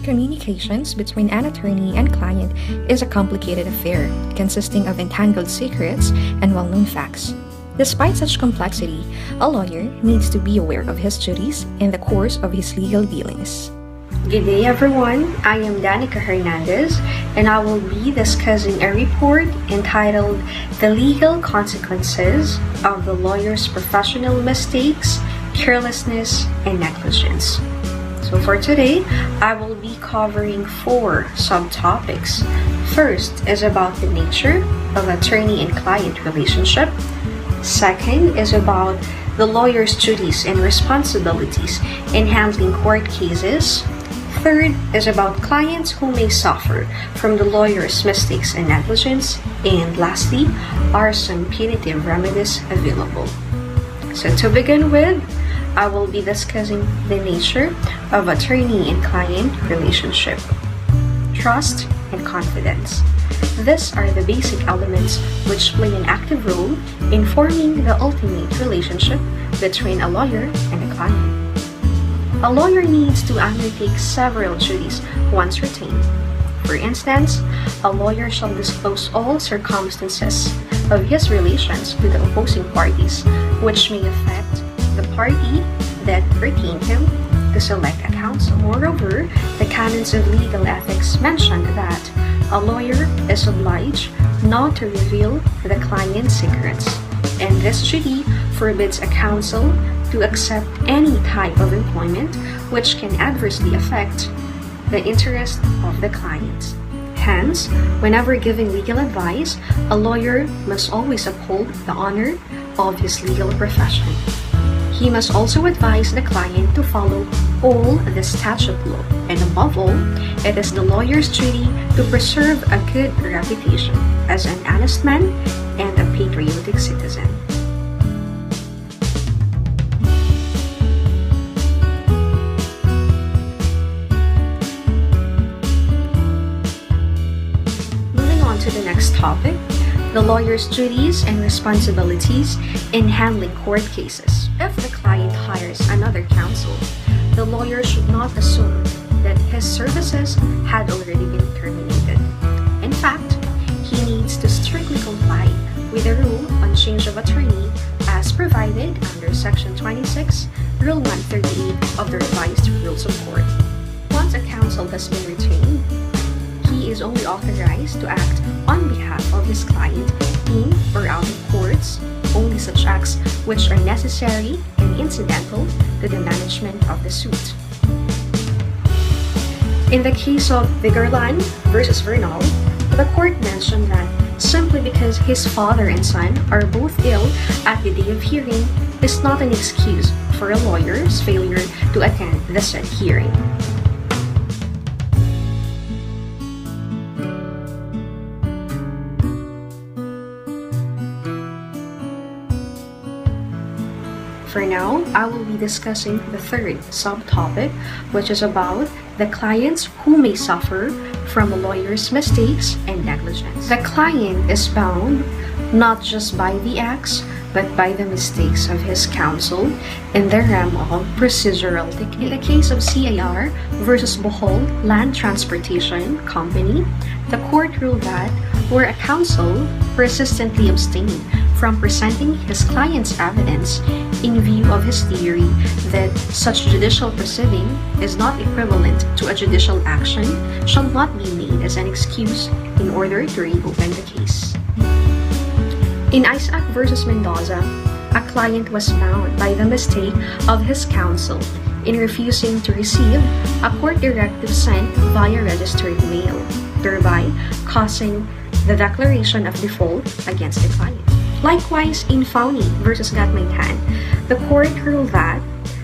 Communications between an attorney and client is a complicated affair, consisting of entangled secrets and well-known facts. Despite such complexity, a lawyer needs to be aware of his duties in the course of his legal dealings. Good day everyone, I am Danica Hernandez and I will be discussing a report entitled The Legal Consequences of the Lawyer's Professional Mistakes, Carelessness, and Negligence. So for today, I will be covering 4 subtopics. First is about the nature of attorney and client relationship. Second is about the lawyer's duties and responsibilities in handling court cases. Third is about clients who may suffer from the lawyer's mistakes and negligence. And lastly, are some punitive remedies available. So to begin with, I will be discussing the nature of attorney and client relationship. Trust and confidence. These are the basic elements which play an active role in forming the ultimate relationship between a lawyer and a client. A lawyer needs to undertake several duties once retained. For instance, a lawyer shall disclose all circumstances of his relations with the opposing parties, which may affect the party that retained him to select a counsel. Moreover, the canons of legal ethics mention that a lawyer is obliged not to reveal the client's secrets, and this duty forbids a counsel to accept any type of employment which can adversely affect the interest of the client. Hence, whenever giving legal advice, a lawyer must always uphold the honor of his legal profession. He must also advise the client to follow all the statute law, and above all, it is the lawyer's duty to preserve a good reputation as an honest man and a patriotic citizen. Moving on to the next topic, the lawyer's duties and responsibilities in handling court cases. If the client hires another counsel, the lawyer should not assume that his services had already been terminated. In fact, he needs to strictly comply with the rule on change of attorney as provided under Section 26, Rule 138 of the Revised Rules of Court. Once a counsel has been retained, he is only authorized to act on behalf of his client in or out of courts, only such acts which are necessary and incidental to the management of the suit. In the case of Vigarlan versus Vernal, the court mentioned that simply because his father and son are both ill at the day of hearing is not an excuse for a lawyer's failure to attend the said hearing. For now, I will be discussing the third subtopic, which is about the clients who may suffer from a lawyer's mistakes and negligence. The client is bound not just by the acts, but by the mistakes of his counsel in the realm of procedural technique. In the case of CAR versus Bohol Land Transportation Company, the court ruled that where a counsel persistently abstained from presenting his client's evidence in view of his theory that such judicial proceeding is not equivalent to a judicial action shall not be made as an excuse in order to reopen the case. In Isaac versus Mendoza, a client was bound by the mistake of his counsel in refusing to receive a court directive sent via registered mail, thereby causing the declaration of default against the client. Likewise, in Fauni versus Gatmaitan, the court ruled that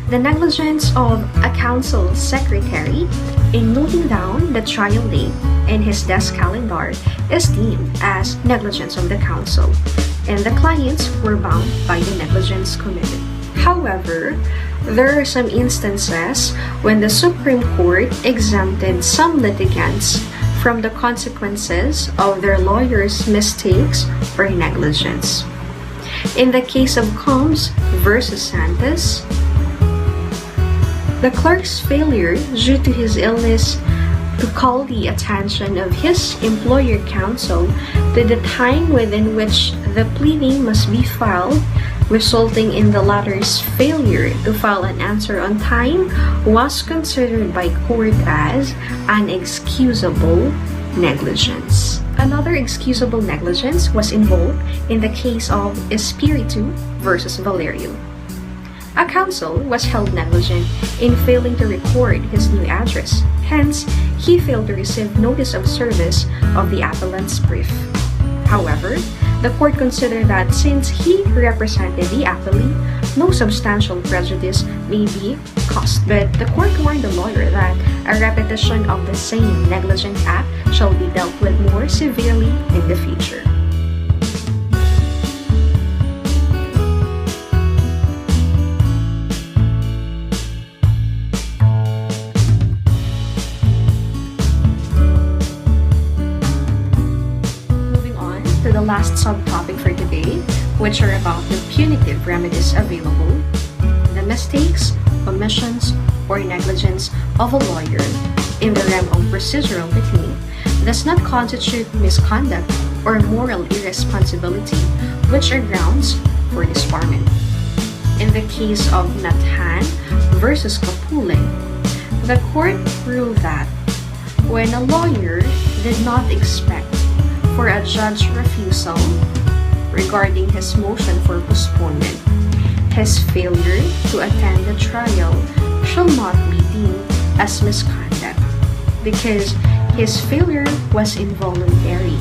the negligence of a counsel's secretary in noting down the trial date in his desk calendar is deemed as negligence of the counsel, and the clients were bound by the negligence committed. However, there are some instances when the Supreme Court exempted some litigants from the consequences of their lawyers' mistakes or negligence. In the case of Combs versus Santos, the clerk's failure due to his illness to call the attention of his employer counsel to the time within which the pleading must be filed, resulting in the latter's failure to file an answer on time, was considered by court as an excusable negligence. Another excusable negligence was involved in the case of Espiritu versus Valerio. A counsel was held negligent in failing to record his new address. Hence, he failed to receive notice of service of the appellant's brief. However, the court considered that since he represented the appellee, no substantial prejudice may be caused. But the court warned the lawyer that a repetition of the same negligent act shall be dealt with more severely in the future. The last subtopic for today, which are about the punitive remedies available. The mistakes, omissions, or negligence of a lawyer in the realm of procedural technique does not constitute misconduct or moral irresponsibility, which are grounds for disbarment. In the case of Nathan versus Capule, the court ruled that when a lawyer did not expect for a judge's refusal regarding his motion for postponement, his failure to attend the trial shall not be deemed as misconduct because his failure was involuntary,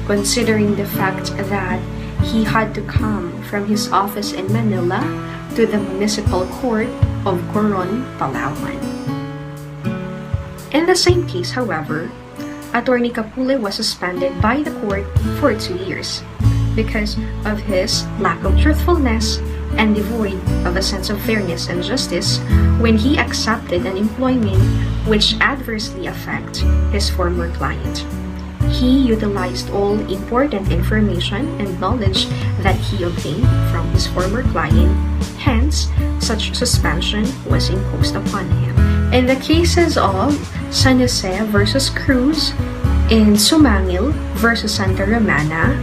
considering the fact that he had to come from his office in Manila to the municipal court of Coron, Palawan. In the same case, however, Atty. Capule was suspended by the court for 2 years because of his lack of truthfulness and devoid of a sense of fairness and justice when he accepted an employment which adversely affected his former client. He utilized all important information and knowledge that he obtained from his former client, hence, such suspension was imposed upon him. In the cases of San Jose versus Cruz and Sumangil versus Santa Romana,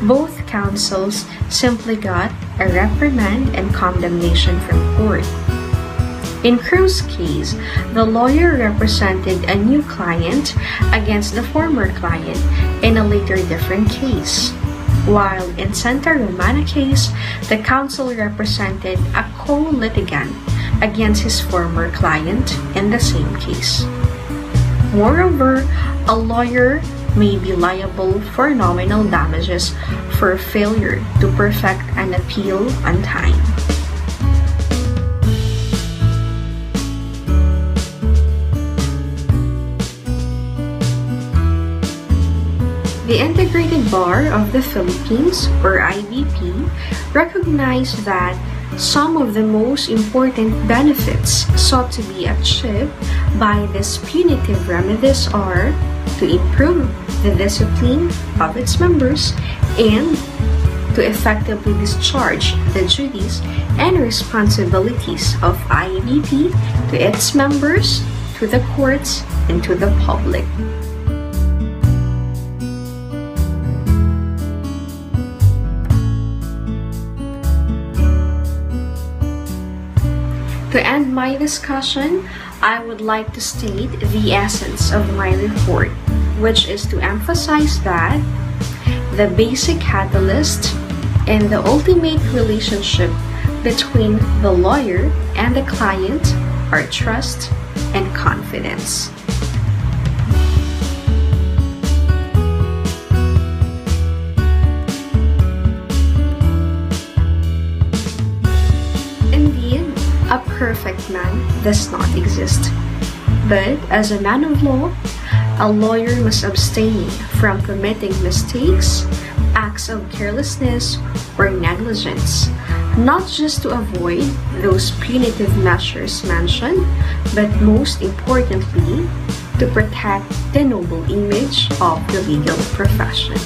both counsels simply got a reprimand and condemnation from court. In Cruz's case, the lawyer represented a new client against the former client in a later different case, while in Santa Romana case, the counsel represented a co-litigant against his former client in the same case. Moreover, a lawyer may be liable for nominal damages for failure to perfect an appeal on time. The Integrated Bar of the Philippines, or IBP, recognized that some of the most important benefits sought to be achieved by these punitive remedies are to improve the discipline of its members and to effectively discharge the duties and responsibilities of IBP to its members, to the courts, and to the public. To end my discussion, I would like to state the essence of my report, which is to emphasize that the basic catalyst and the ultimate relationship between the lawyer and the client are trust and confidence. Indeed, a perfect man does not exist. But as a man of law, a lawyer must abstain from committing mistakes, acts of carelessness, or negligence, not just to avoid those punitive measures mentioned, but most importantly, to protect the noble image of the legal profession.